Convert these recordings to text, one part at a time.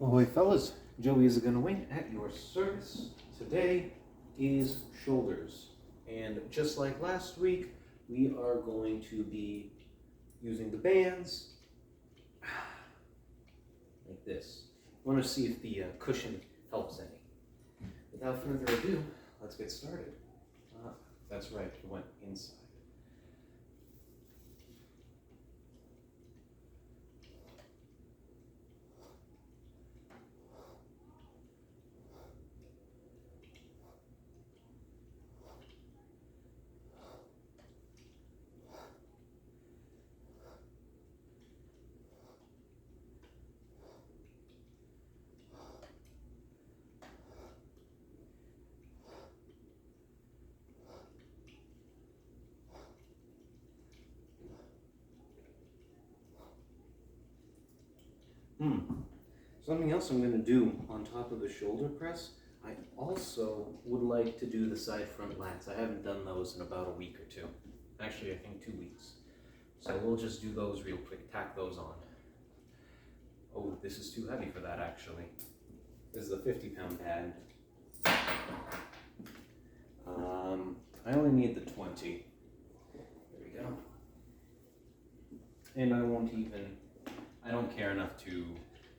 Ahoy fellas, Joey is gonna win at your service. Today is shoulders. And just like last week, we are going to be using the bands like this. I want to see if the cushion helps any. Without further ado, let's get started. That's right, it went inside. Something else I'm going to do on top of the shoulder press, I also would like to do the side front lats. I haven't done those in about a week or two. Actually, I think 2 weeks. So we'll just do those real quick, tack those on. Oh, this is too heavy for that actually. This is a 50-pound pad. I only need the 20. There we go. And I don't care enough to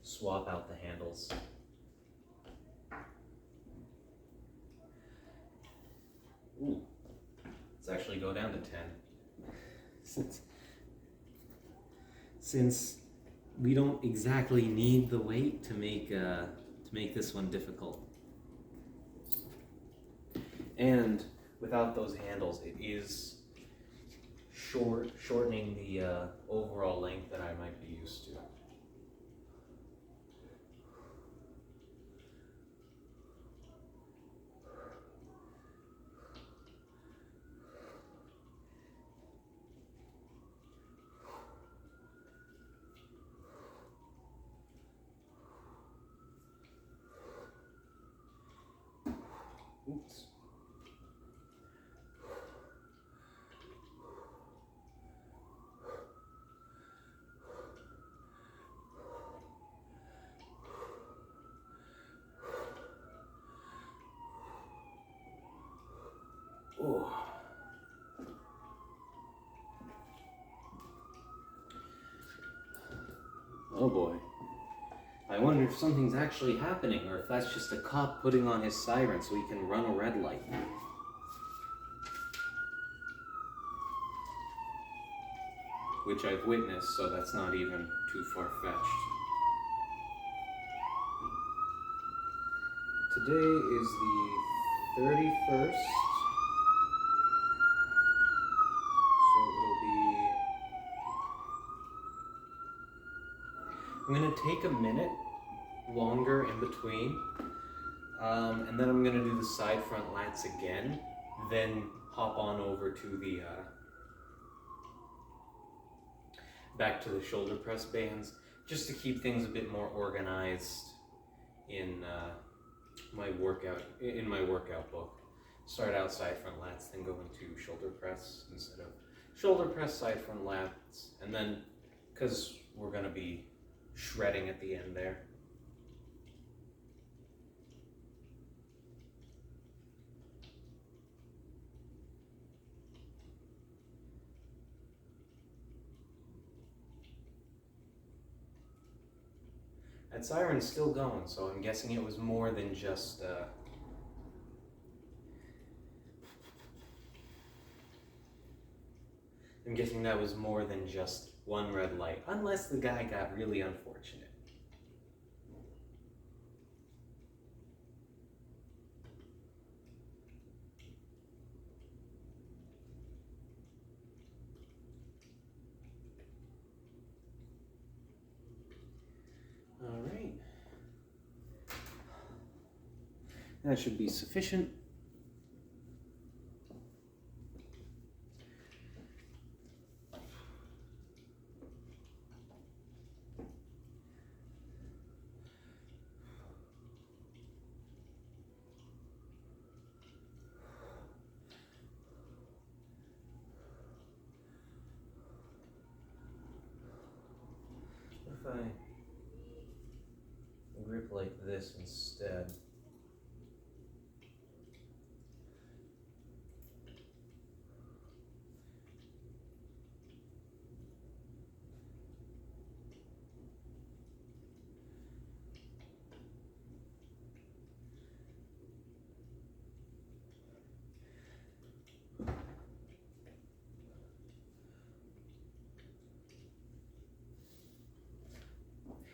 swap out the handles. Ooh, let's actually go down to 10. Since we don't exactly need the weight to make this one difficult. And without those handles, it is shortening the overall length that I might be used to. Oops. Oh. Oh boy. I wonder if something's actually happening, or if that's just a cop putting on his siren so he can run a red light. Which I've witnessed, so that's not even too far-fetched. Today is the 31st. I'm going to take a minute longer in between, and then I'm going to do the side front lats again, then hop on over to the back to the shoulder press bands, just to keep things a bit more organized in my workout book. Start out side front lats, then go into shoulder press instead of shoulder press, side front lats, and then because we're going to be shredding at the end there. That siren's still going, so I'm guessing it was more than just I'm guessing that was more than just one red light, unless the guy got really unfortunate. All right. That should be sufficient. If I work like this instead.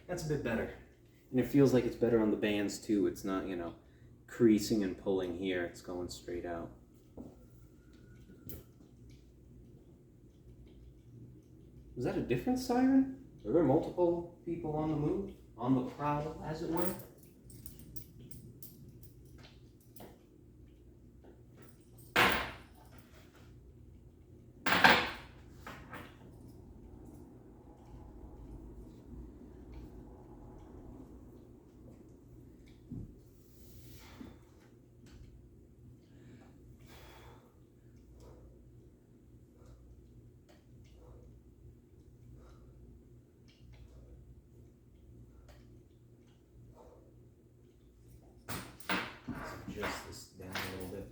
That's a bit better. And it feels like it's better on the bands too. It's not, you know, creasing and pulling here. It's going straight out. Was that a different siren? Were there multiple people on the move? On the prowl, as it were? Adjust this down a little bit.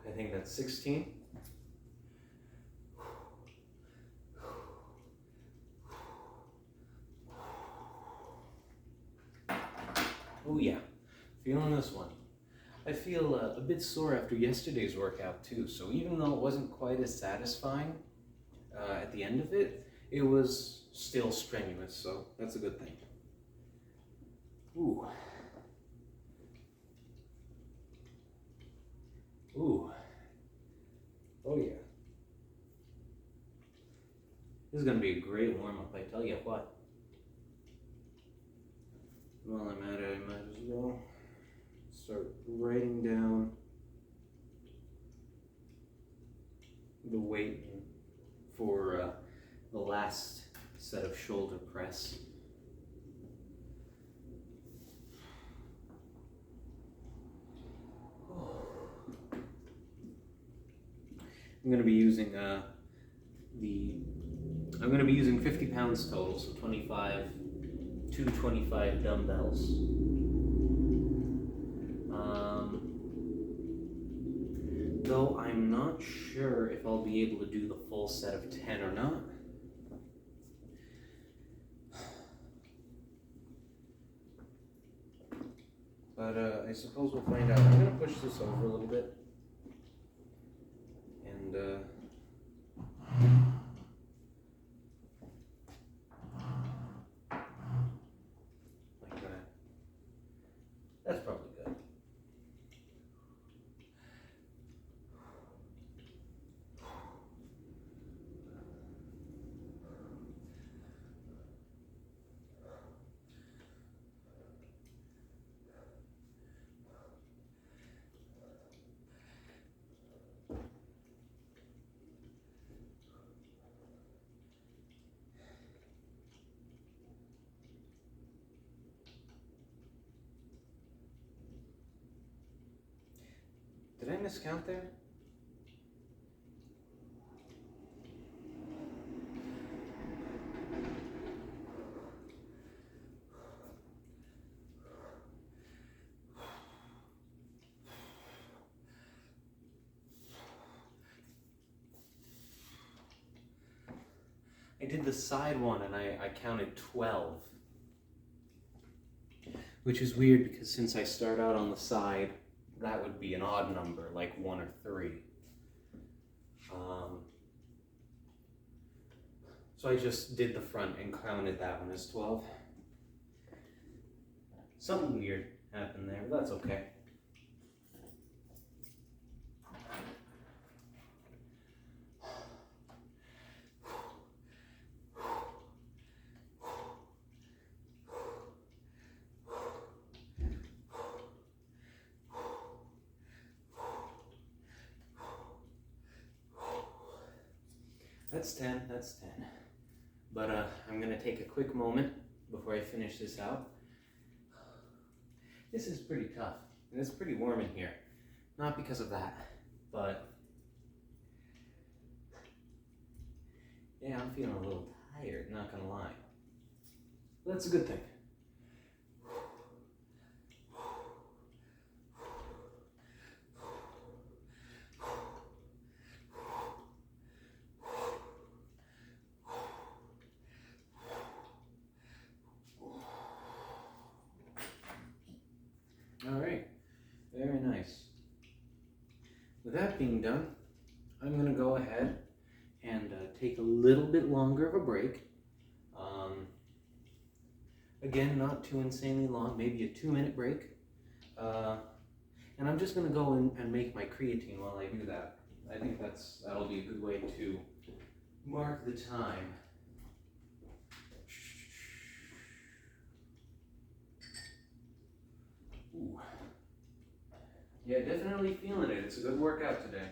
I think that's 16. Oh yeah, feeling this one. I feel a bit sore after yesterday's workout too, so even though it wasn't quite as satisfying at the end of it, it was still strenuous, so that's a good thing. Ooh. Ooh. Oh yeah. This is going to be a great warm-up, I tell you what. While I'm at it, I might as well start writing down the weight for the last set of shoulder press. I'm going to be using I'm going to be using 50 pounds total, so 225 dumbbells. Though I'm not sure if I'll be able to do the full set of 10 or not. But I suppose we'll find out. I'm going to push this over a little bit. And like that. That's probably good. Did I miscount there? I did the side one and I counted 12. Which is weird because since I start out on the side, that would be an odd number, like 1 or 3. So I just did the front and counted that one as 12. Something weird happened there, but that's okay. That's 10, that's 10. But I'm gonna take a quick moment before I finish this out. This is pretty tough. And it's pretty warm in here. Not because of that, but yeah, I'm feeling a little tired, not gonna lie. But that's a good thing. All right, very nice. With that being done, I'm gonna go ahead and take a little bit longer of a break. Again, not too insanely long, maybe a 2-minute break. And I'm just gonna go in and make my creatine while I do that. I think that'll be a good way to mark the time. Ooh. Yeah, definitely feeling it. It's a good workout today.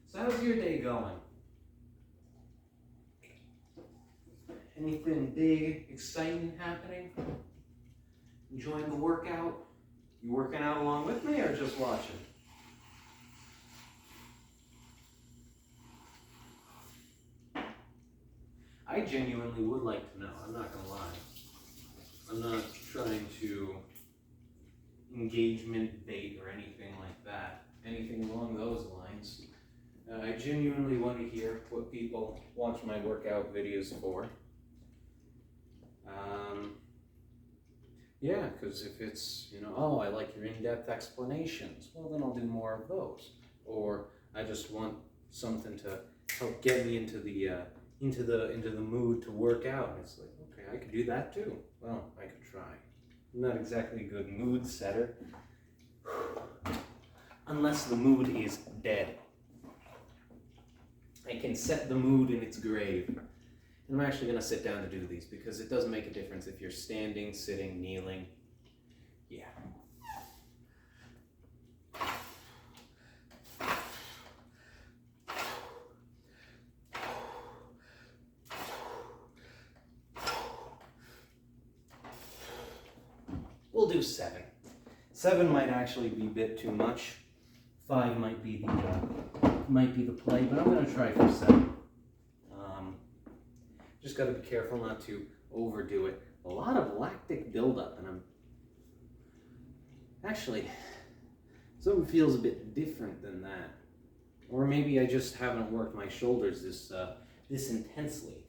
So how's your day going? Anything big, exciting happening? Enjoying the workout? You working out along with me or just watching? I genuinely would like to know, I'm not gonna lie. I'm not trying to engagement bait or anything like that, anything along those lines. I genuinely want to hear what people watch my workout videos for. Yeah, because if it's, oh, I like your in-depth explanations, well, then I'll do more of those. Or I just want something to help get me into the mood to work out. And it's like, okay, I could do that too. Well, I could try. I'm not exactly a good mood setter. Unless the mood is dead. I can set the mood in its grave. And I'm actually going to sit down to do these because it does make a difference if you're standing, sitting, kneeling. Yeah. We'll do 7. 7 might actually be a bit too much. 5 might be the play, but I'm going to try for 7. Just got to be careful not to overdo it. A lot of lactic buildup, and I'm actually, something feels a bit different than that. Or maybe I just haven't worked my shoulders this intensely.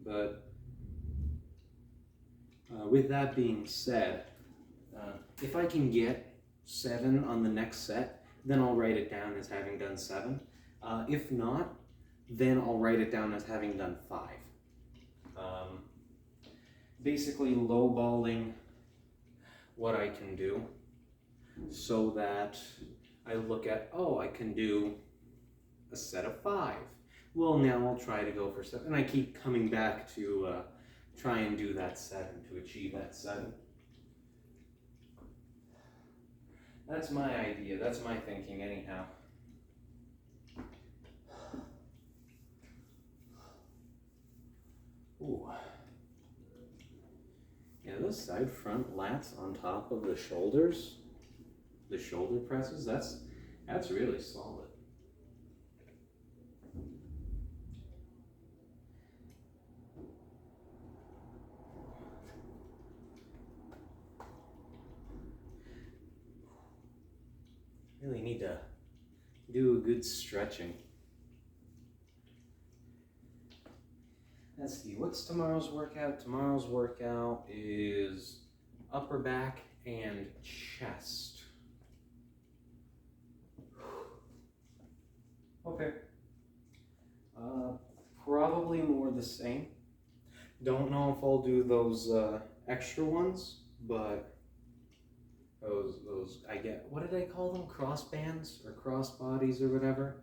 But with that being said, if I can get 7 on the next set, then I'll write it down as having done 7. If not, then I'll write it down as having done 5. Basically lowballing what I can do so that I look at, oh, I can do a set of 5. Well, now I'll try to go for 7. And I keep coming back to try and do that 7, to achieve that 7. That's my idea. That's my thinking anyhow. Ooh. Yeah, those side front lats on top of the shoulders, the shoulder presses, that's really solid. Really need to do a good stretching. Let's see, what's tomorrow's workout? Tomorrow's workout is upper back and chest. Okay. Probably more the same. Don't know if I'll do those extra ones, but those I get, what did I call them? Cross bands or cross bodies or whatever.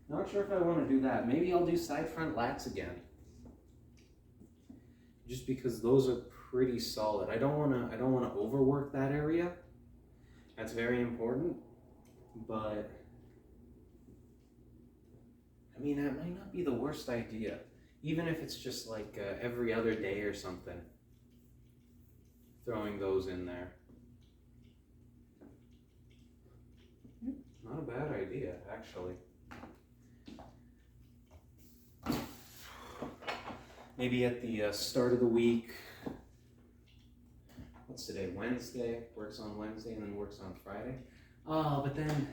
Not sure if I want to do that. Maybe I'll do side front lats again. Just because those are pretty solid. I don't wanna overwork that area. That's very important. But I mean, that might not be the worst idea. Even if it's just like every other day or something. Throwing those in there. Not a bad idea, actually. Maybe at the start of the week. What's today? Wednesday. Works on Wednesday and then works on Friday. Oh, but then...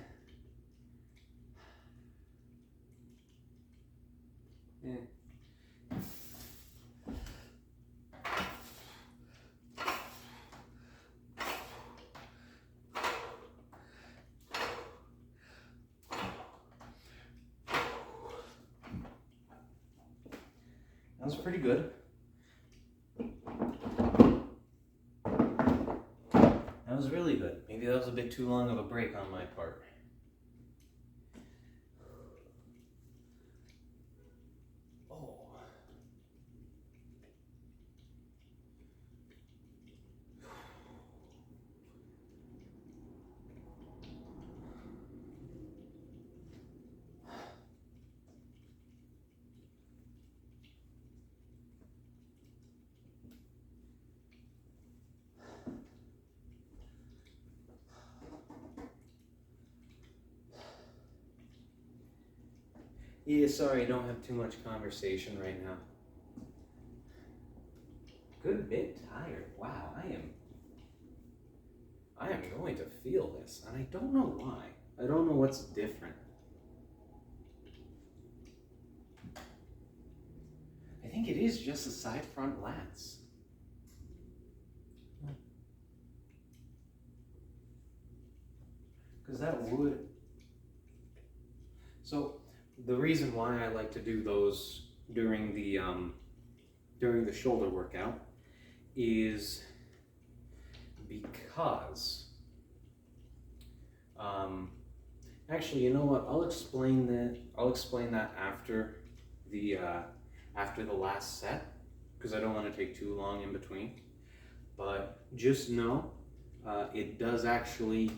That was pretty good. That was really good. Maybe that was a bit too long of a break on my part. Oh. Yeah, sorry, I don't have too much conversation right now. Good bit tired. Wow, I am going to feel this, and I don't know why. I don't know what's different. I think it is just the side front lats. Because that would... So, the reason why I like to do those during the shoulder workout is because actually, you know what? I'll explain that after the last set, because I don't want to take too long in between. But just know it does actually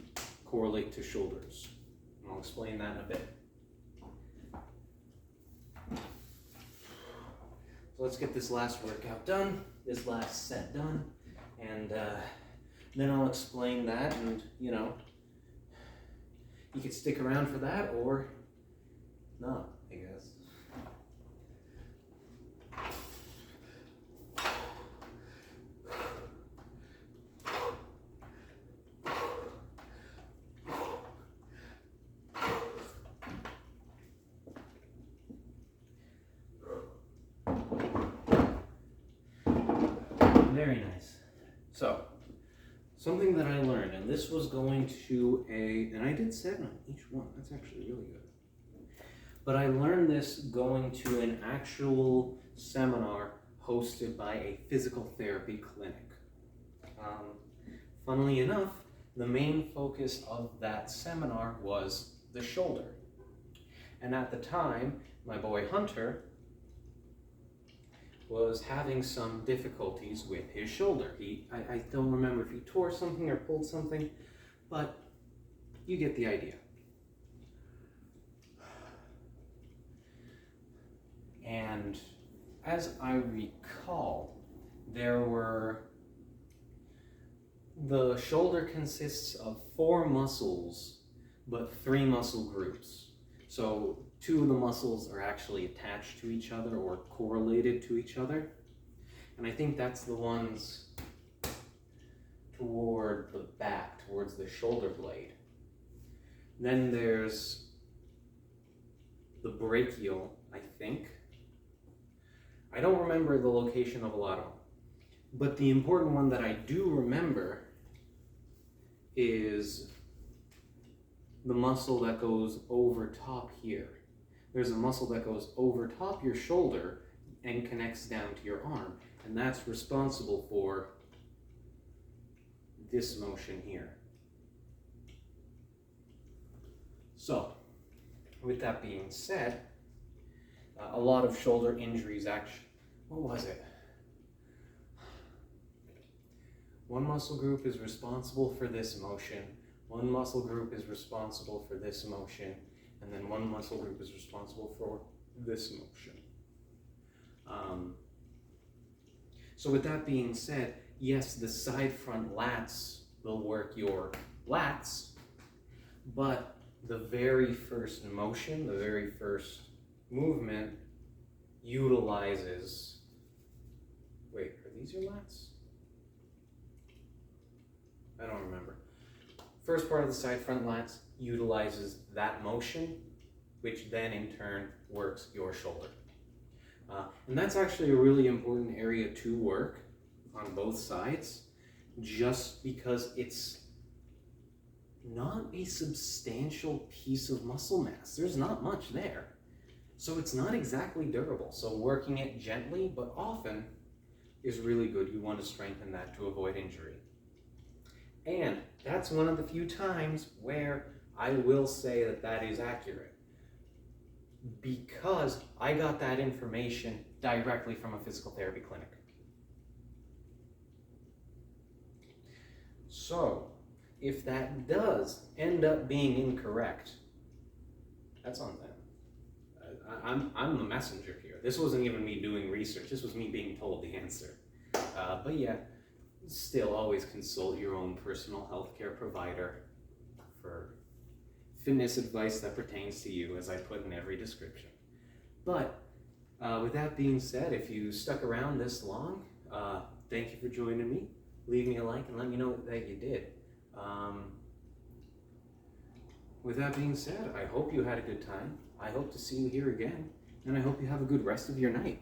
correlate to shoulders. And I'll explain that in a bit. So let's get this last workout done, this last set done, and then I'll explain that, and you know, you could stick around for that or not, I guess. Very nice. So, something that I learned, and this was going to and I did 7 on each one. That's actually really good. But I learned this going to an actual seminar hosted by a physical therapy clinic. Funnily enough, the main focus of that seminar was the shoulder. And at the time, my boy Hunter was having some difficulties with his shoulder. I don't remember if he tore something or pulled something, but you get the idea. And as I recall, the shoulder consists of 4 muscles, but 3 muscle groups. So 2 of the muscles are actually attached to each other or correlated to each other. And I think that's the ones toward the back, towards the shoulder blade. Then there's the brachial, I think. I don't remember the location of a lot of them. But the important one that I do remember is the muscle that goes over top here. There's a muscle that goes over top your shoulder and connects down to your arm, and that's responsible for this motion here. So, With that being said, a lot of shoulder injuries actually, what was it? One muscle group is responsible for this motion, one muscle group is responsible for this motion, and then one muscle group is responsible for this motion. So with that being said, yes, the side front lats will work your lats, but the very first motion, the very first movement utilizes, wait, are these your lats? I don't remember. First part of the side front lats utilizes that motion, which then in turn works your shoulder. And that's actually a really important area to work on both sides, just because it's not a substantial piece of muscle mass. There's not much there. So it's not exactly durable. So working it gently but often is really good. You want to strengthen that to avoid injury. And that's one of the few times where I will say that that is accurate, because I got that information directly from a physical therapy clinic. So, if that does end up being incorrect, that's on them. I'm the messenger here. This wasn't even me doing research. This was me being told the answer. But yeah, still always consult your own personal healthcare provider for fitness advice that pertains to you, as I put in every description. But with that being said, if you stuck around this long, thank you for joining me. Leave me a like and let me know that you did. With that being said, I hope you had a good time. I hope to see you here again, and I hope you have a good rest of your night.